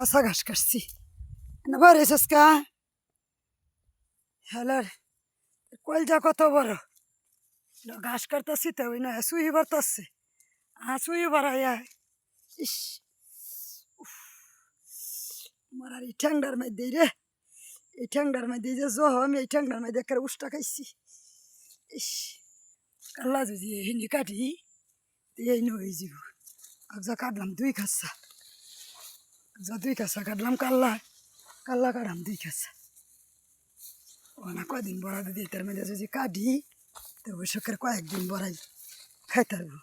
কাঁচা ঘাস কাটছি না বড় এসেস কা হেলার কলজা কত বড় ঘাস কাটতেছি তো ওই না শুয়ে বাড়তেছে শুয়ে বাড়াইয়া ইস আমার আর এই ঠ্যাংটার মধ্যে রে এই ঠ্যাংটার মধ্যে যে জহ আমি এই ঠ্যাংটার মধ্যে একটা উষ্টা খাইছি ইস কাল্লা যদি হিনি কাটি এই নই যাব যা কাটলাম দুই খাসা যা দুই খাসা কাটলাম কাল্লা কাল্লা কাটলাম দুই খাসা ও না কয়দিন বড়া দিদি তার মধ্যে যদি কাটি তো ওই সকের কয়েকদিন বড়াই খাইতে পারবো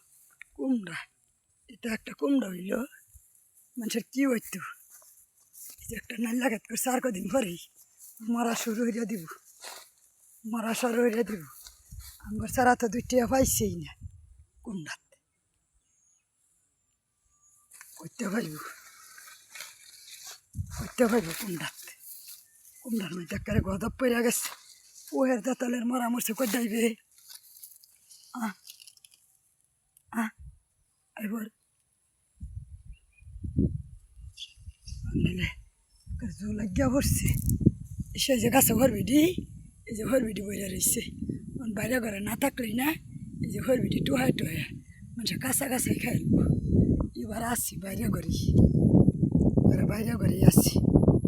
কুমড়া এটা একটা কুমড়া হইল মানুষের কি হইতো একটা নাল লাগাত করছে আর কদিন পরেই মরা শুরু হইয়া দিব মরা শুরু হইয়া দিব আমার সারা তো দুইটা পাইছেই না কুমড়াত করতে পাইব কুমড়াত কুমড়ার মধ্যে একেবারে গদপ পড়ে গেছে ওহের দাতালের মরা মরছে কই যাইবে এবার জো লাগিয়া পড়ছে সে যে গাছে হরবিডি এই যে হরবিডি বইয়া রয়েছে বাইরে ঘরে না থাকলেই না এই যে হরবিডি টুহায় টুহায় মানুষের কাঁচা কাঁচাই খাইব এবার আসছি বাইরে ঘরে আসছি